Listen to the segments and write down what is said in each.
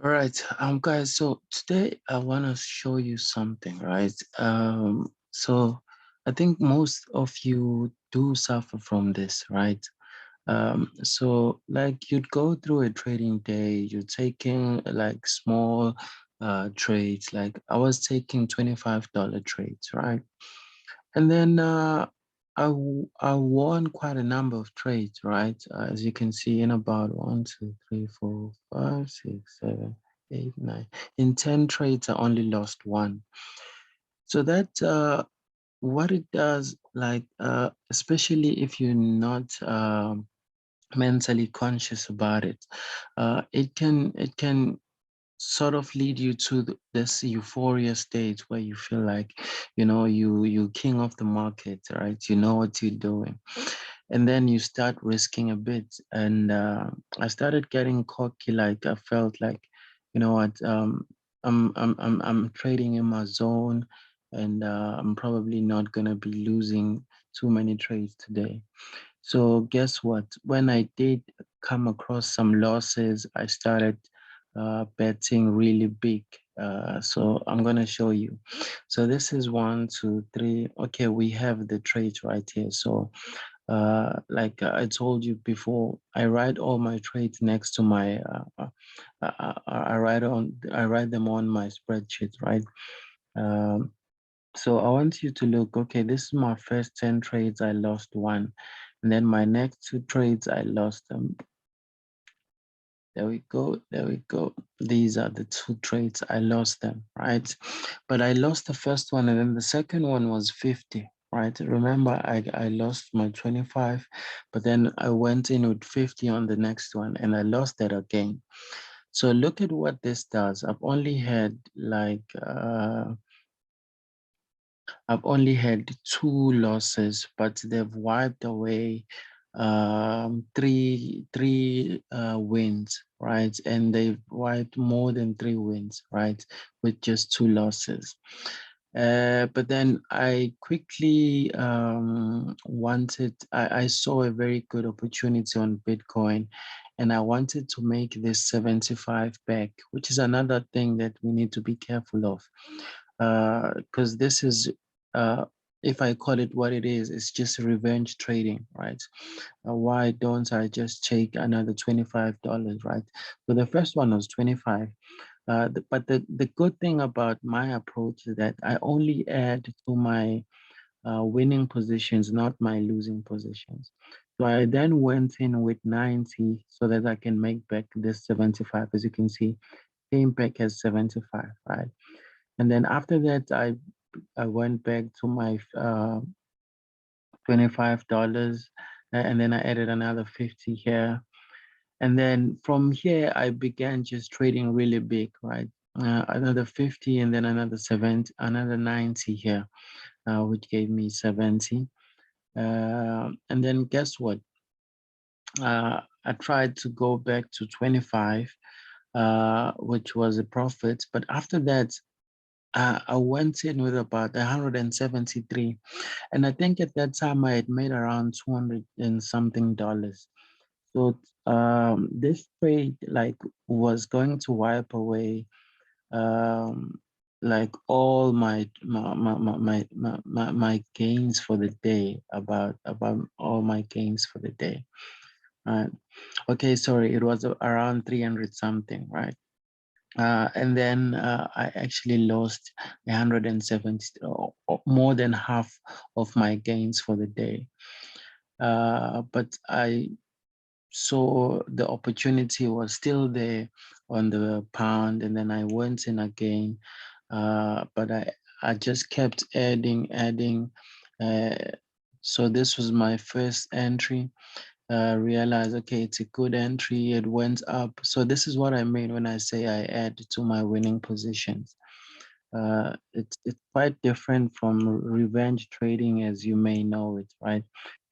All right, guys. So today I want to show you something, right? So I think most of you do suffer from this, right? So like you'd go through a trading day, you're taking like small trades. Like I was taking $25 trades, right? And then I won quite a number of trades, right? As you can see, in about 1, 2, 3, 4, 5, 6, 7, 8, 9. In 10 trades, I only lost one. So that what it does, like especially if you're not mentally conscious about it, it can sort of lead you to this euphoria state where you feel like you king of the market, right? You know what you're doing, and then you start risking a bit. And I started getting cocky. Like I felt like, you know what, I'm trading in my zone, and I'm probably not gonna be losing too many trades today. So guess what? When I did come across some losses, I started betting really big. So I'm gonna show you. So this is 1, 2, 3. Okay, we have the trades right here. So like I told you before, I write all my trades next to my. I write them on my spreadsheet, right? Um, so I want you to look, okay, this is my first 10 trades, I lost one. And then my next two trades, I lost them. There we go, there we go. These are the two trades, I lost them, right? But I lost the first one, and then the second one was 50, right? Remember, I lost my 25, but then I went in with 50 on the next one, and I lost that again. So look at what this does. I've only had two losses, but they've wiped away three wins, right? And they've wiped more than three wins, right? With just two losses. But then I quickly I saw a very good opportunity on Bitcoin, and I wanted to make this 75 back, which is another thing that we need to be careful of. Because this is, uh, if I call it what it is, it's just revenge trading, right? Why don't I just take another $25, right? So the first one was 25. But the good thing about my approach is that I only add to my winning positions, not my losing positions. So I then went in with 90 so that I can make back this 75. As you can see, came back as 75, right? And then after that, I went back to my $25, and then I added another 50 here. And then from here, I began just trading really big, right? Another 50, and then another 70, another 90 here, which gave me 70. And then guess what? I tried to go back to 25, which was a profit. But after that, I went in with about 173. And I think at that time I had made around 200 and something dollars. So this trade like was going to wipe away um, like all my gains for the day, about all my gains for the day. Right. Okay, sorry, it was around 300 something, right? And then I actually lost 170, or more than half of my gains for the day. But I saw the opportunity was still there on the pound, and then I went in again. But I just kept adding. Uh, so this was my first entry. Realized, okay, it's a good entry. It went up. So this is what I mean when I say I add to my winning positions. It's quite different from revenge trading, as you may know it, right?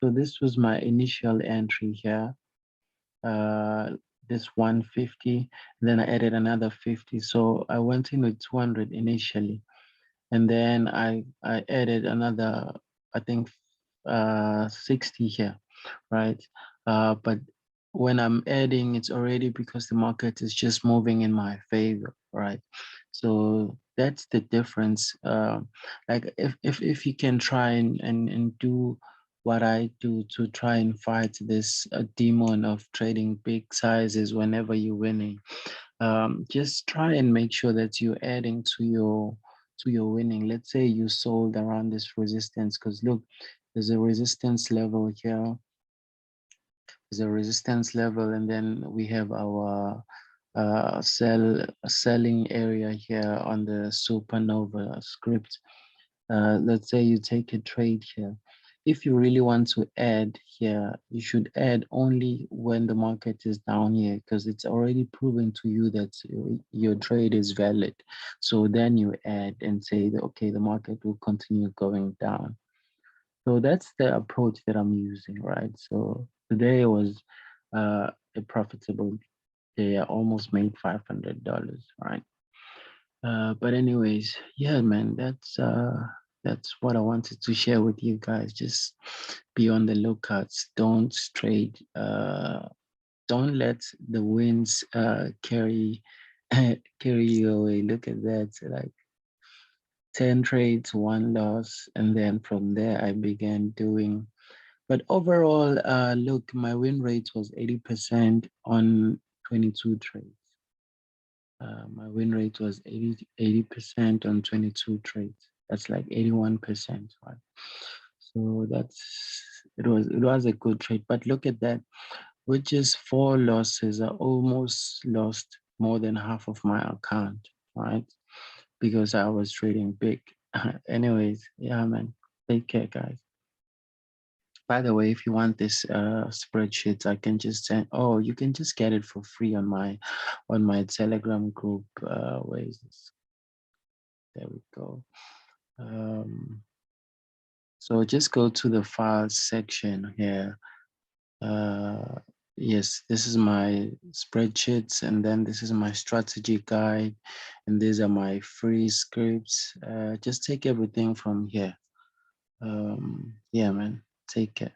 So this was my initial entry here. Uh, this 150, then I added another 50. So I went in with 200 initially, and then I added another, I think, 60 here, right? But when I'm adding, it's already because the market is just moving in my favor, right? So that's the difference. Like if you can try and do what I do to try and fight this demon of trading big sizes whenever you're winning, just try and make sure that you're adding to your winning. Let's say you sold around this resistance, because look, there's a resistance level here, there's a resistance level, and then we have our selling area here on the supernova script. Let's say you take a trade here. If you really want to add here, you should add only when the market is down here, because it's already proven to you that your trade is valid. So then you add and say that, okay, the market will continue going down. So that's the approach that I'm using, right? So today was a profitable day. I almost made $500, right? But anyways, yeah, man, that's what I wanted to share with you guys. Just be on the lookouts. Don't trade. Don't let the winds carry carry you away. Look at that, like 10 trades, one loss, and then from there I began doing. But overall, look, my win rate was 80% on 22 trades. My win rate was 80% on 22 trades. That's like 81%, right? So it was a good trade. But look at that, with just 4 losses, I almost lost more than half of my account, right? Because I was trading big. Anyways, yeah, man. Take care, guys. By the way, if you want this spreadsheet, I can just send. Oh, you can just get it for free on my Telegram group. Where is this? There we go. So just go to the files section here. Yes, this is my spreadsheets, and then this is my strategy guide, and these are my free scripts. Just take everything from here. Yeah, man. Take care.